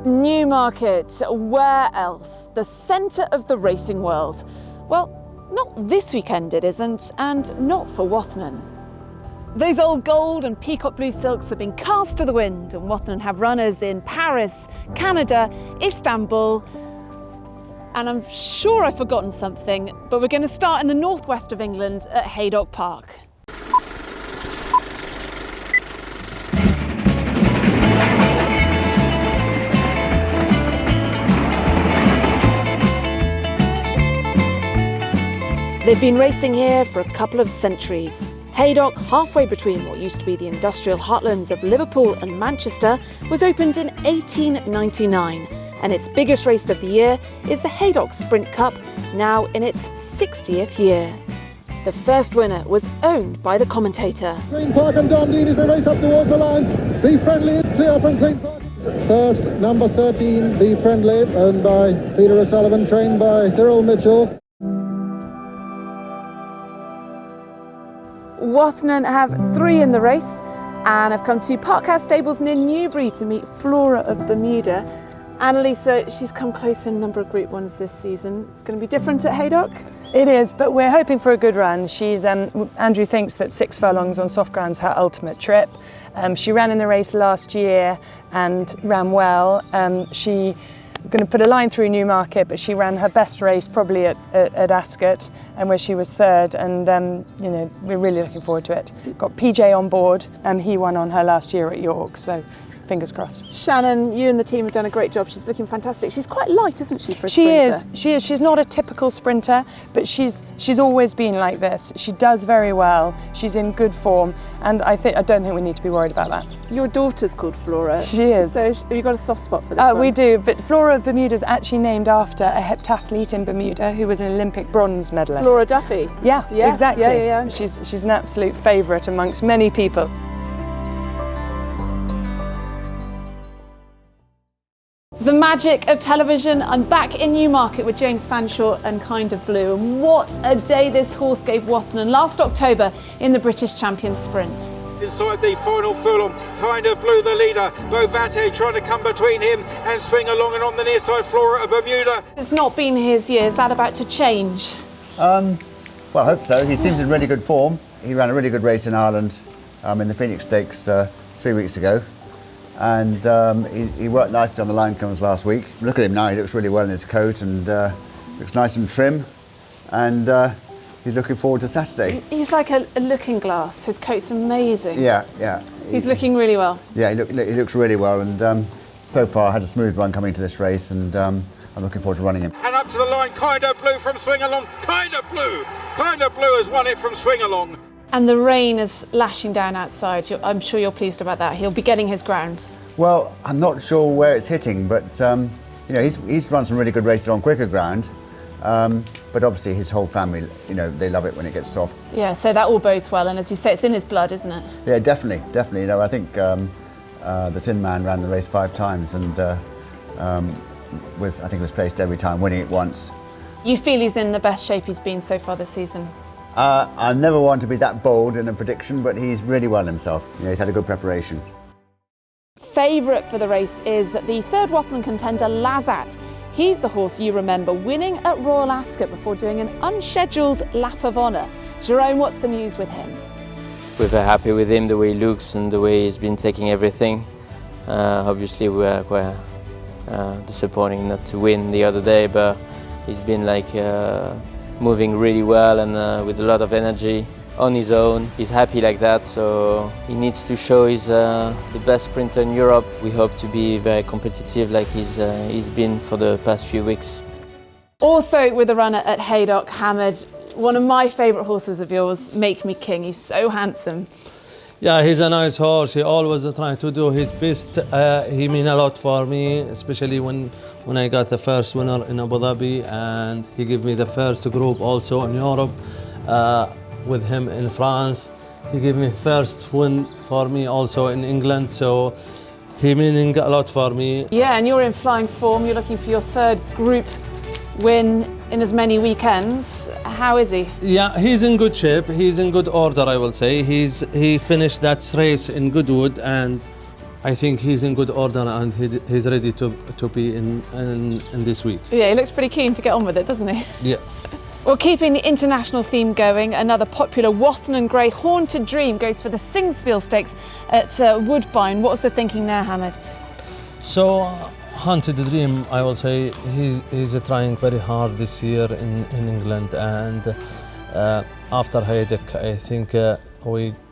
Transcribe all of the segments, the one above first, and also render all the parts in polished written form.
Newmarket, where else? The centre of the racing world. Well, not this weekend it isn't, and not for Wathnan. Those old gold and peacock blue silks have been cast to the wind, and Wathnan have runners in Paris, Canada, Istanbul, and I'm sure I've forgotten something, but we're going to start in the northwest of England at Haydock Park. They've been racing here for a couple of centuries. Haydock, halfway between what used to be the industrial heartlands of Liverpool and Manchester, was opened in 1899, and its biggest race of the year is the Haydock Sprint Cup, now in its 60th year. The first winner was owned by the commentator. Green Park and Dundee as they race up towards the line. Be Friendly is clear from Green Park. First, number 13, Be Friendly, owned by Peter O'Sullivan, trained by Jerome Reynier. Wathnan have 3 in the race and have come to Parkhouse Stables near Newbury to meet Flora of Bermuda. Annalisa, she's come close in a number of Group 1s this season. It's going to be different at Haydock? It is, but we're hoping for a good run. Andrew thinks that 6 furlongs on soft ground's her ultimate trip. She ran in the race last year and ran well. She going to put a line through Newmarket, but she ran her best race probably at Ascot, and where she was 3rd, and you know, we're really looking forward to it. Got PJ on board, and he won on her last year at York, so fingers crossed. Shannon, you and the team have done a great job. She's looking fantastic. She's quite light, isn't she, for a sprinter? She is. She's not a typical sprinter, but she's always been like this. She does very well. She's in good form, and I don't think we need to be worried about that. Your daughter's called Flora. She is. So have you got a soft spot for this one? We do, but Flora of Bermuda is actually named after a heptathlete in Bermuda who was an Olympic bronze medalist. Flora Duffy? Yeah, yes, exactly. Yeah. She's an absolute favourite amongst many people. The magic of television. I'm back in Newmarket with James Fanshawe and Kind of Blue. And what a day this horse gave Wathnan last October in the British Champions Sprint. Inside the final furlong, Kind of Blue the leader. Wathnan trying to come between him and swing along, and on the near side, Flora of Bermuda. It's not been his year. Is that about to change? Well, I hope so. He seems in really good form. He ran a really good race in Ireland in the Phoenix Stakes 3 weeks ago. And he worked nicely on the line comes last week. Look at him now, he looks really well in his coat and looks nice and trim, and he's looking forward to Saturday. He's like a looking glass. His coat's amazing. Yeah. He's looking really well. Yeah, he looks really well, and so far had a smooth run coming to this race, and I'm looking forward to running him. And up to the line, Kind of Blue from Swing Along. Kind of Blue has won it from Swing Along. And the rain is lashing down outside. I'm sure you're pleased about that. He'll be getting his ground. Well, I'm not sure where it's hitting, but you know, he's run some really good races on quicker ground. But obviously his whole family, you know, they love it when it gets soft. Yeah, so that all bodes well. And as you say, it's in his blood, isn't it? Yeah, definitely. You know, I think the Tin Man ran the race 5 times and was placed every time, winning it once. You feel he's in the best shape he's been so far this season? I never want to be that bold in a prediction, but he's really well himself. You know, he's had a good preparation. Favourite for the race is the 3rd Wathnan contender, Lazat. He's the horse you remember winning at Royal Ascot before doing an unscheduled lap of honour. Jerome, what's the news with him? We're very happy with him, the way he looks and the way he's been taking everything. Obviously we were quite disappointing not to win the other day, but he's been moving really well and with a lot of energy on his own. He's happy like that, so he needs to show he's the best sprinter in Europe. We hope to be very competitive like he's been for the past few weeks. Also with a runner at Haydock, Hamad, one of my favourite horses of yours, Make Me King. He's so handsome. Yeah, he's a nice horse. He always trying to do his best. He means a lot for me, especially when I got the first winner in Abu Dhabi, and he gave me the first group also in Europe with him in France. He gave me first win for me also in England, so he meaning a lot for me. Yeah, and you're in flying form. You're looking for your 3rd group win in as many weekends. How is he? Yeah, he's in good shape. He's in good order, I will say. He finished that race in Goodwood, and I think he's in good order and he's ready to be in this week. Yeah, he looks pretty keen to get on with it, doesn't he? Yeah. Well, keeping the international theme going, another popular Wathnan Grey Haunted Dream goes for the Singspiel Stakes at Woodbine. What's the thinking there, Hamad? So, Haunted Dream, I will say, he's trying very hard this year in England, and after Haydock, I think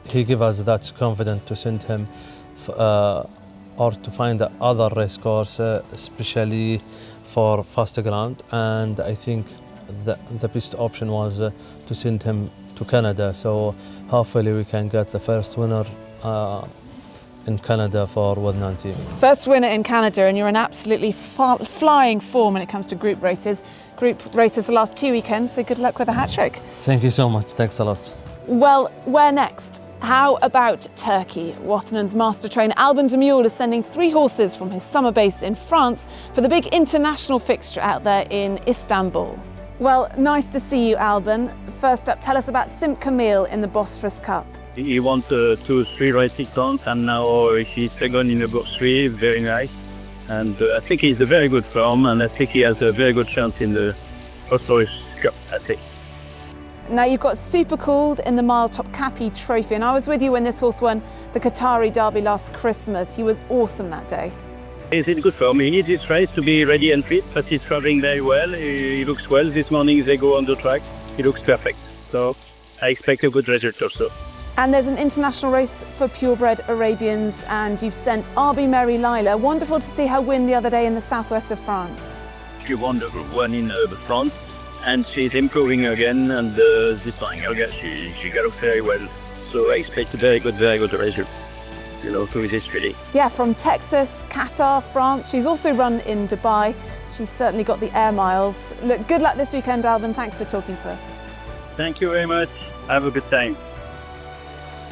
he gave us that confidence to send him or to find other race course, especially for faster ground, and I think the best option was to send him to Canada, so hopefully we can get the first winner in Canada for Wathnan team. First winner in Canada, and you're in absolutely flying form when it comes to group races. Group races the last 2 weekends, so good luck with the hat-trick. Thank you so much, thanks a lot. Well, where next? How about Turkey? Wathnan's master trainer Alban de Mieulle is sending 3 horses from his summer base in France for the big international fixture out there in Istanbul. Well, nice to see you, Alban. First up, tell us about Sim Camille in the Bosphorus Cup. He won 2-3 racing tons, and now he's second in the Box 3, very nice. And I think he's a very good form, and I think he has a very good chance in the Bosphorus Cup, I think. Now you've got Super Cooled in the Mile Top Cappy Trophy, and I was with you when this horse won the Qatari Derby last Christmas. He was awesome that day. He's in good form. He needs this race to be ready and fit, but he's traveling very well. He looks well. This morning they go on the track. He looks perfect. So I expect a good result also. And there's an international race for purebred Arabians, and you've sent RB Mary Lila. Wonderful to see her win the other day in the southwest of France. She won the Group 1 in France, and she's improving again, and this morning she got off very well. So I expect very good results, to this really. Yeah, from Texas, Qatar, France. She's also run in Dubai. She's certainly got the air miles. Look, good luck this weekend, Alban. Thanks for talking to us. Thank you very much. Have a good time.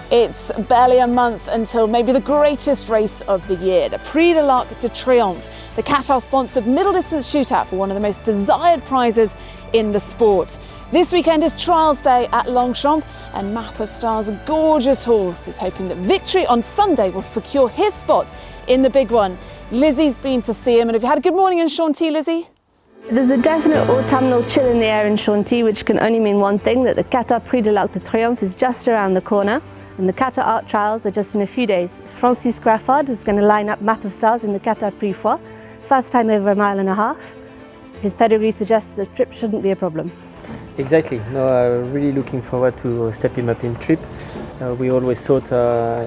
It's barely a month until maybe the greatest race of the year, the Prix de l'Arc de Triomphe, the Qatar-sponsored middle-distance shootout for one of the most desired prizes in the sport. This weekend is Trials Day at Longchamp, and Map of Stars' gorgeous horse is hoping that victory on Sunday will secure his spot in the big one. Lizzie's been to see him, and have you had a good morning in Chantilly, Lizzie? There's a definite autumnal chill in the air in Chantilly, which can only mean one thing, that the Qatar Prix de l'Arc de Triomphe is just around the corner, and the Qatar Art Trials are just in a few days. Francis-Henri Graffard is going to line up Map of Stars in the Qatar Prix Foix, first time over 1.5 miles. His pedigree suggests the trip shouldn't be a problem. Exactly. No, really looking forward to step him up in trip. We always thought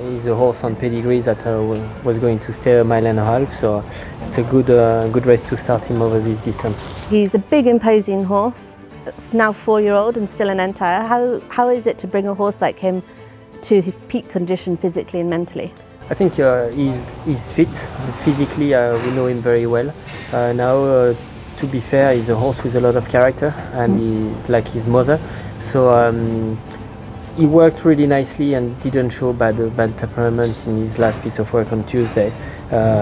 he's a horse on pedigree that was going to stay 1.5 miles, so it's a good race to start him over this distance. He's a big, imposing horse, now 4-year-old and still an entire. How is it to bring a horse like him to his peak condition physically and mentally? I think he's fit. Physically, we know him very well. Now, to be fair, he's a horse with a lot of character, and like his mother. So he worked really nicely and didn't show bad temperament in his last piece of work on Tuesday.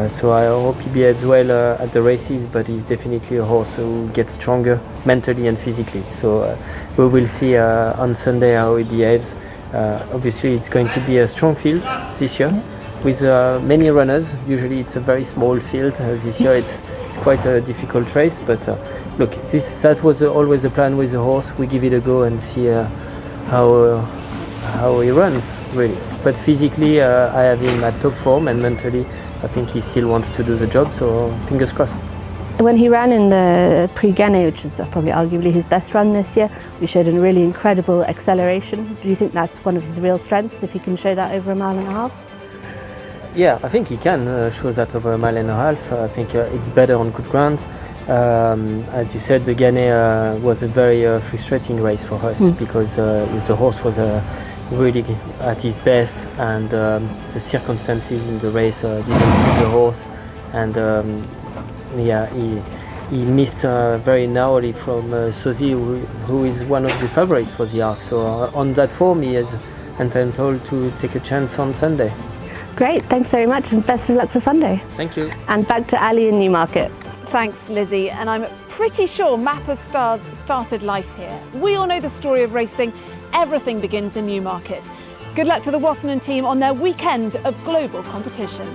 So I hope he behaves well at the races, but he's definitely a horse who gets stronger mentally and physically. So we will see on Sunday how he behaves. Obviously, it's going to be a strong field this year with many runners. Usually it's a very small field. This year it's quite a difficult race, but look, that was always the plan with the horse. We give it a go and see how he runs, really. But physically, I have him at top form, and mentally, I think he still wants to do the job, so fingers crossed. When he ran in the Prix Gannett, which is probably arguably his best run this year, we showed a really incredible acceleration. Do you think that's one of his real strengths, if he can show that over 1.5 miles? Yeah, I think he can show that over 1.5 miles. I think it's better on good ground. As you said, the Gannett was a very frustrating race for us because the horse was really at his best, and the circumstances in the race didn't suit the horse, and he missed very narrowly from Sosie, who is one of the favorites for the Arc. So on that form, he is entitled to take a chance on Sunday. Great, thanks very much, and best of luck for Sunday. Thank you. And back to Aly in Newmarket. Thanks, Lizzie, and I'm pretty sure Map of Stars started life here. We all know the story of racing. Everything begins in Newmarket. Good luck to the Wathnan team on their weekend of global competition.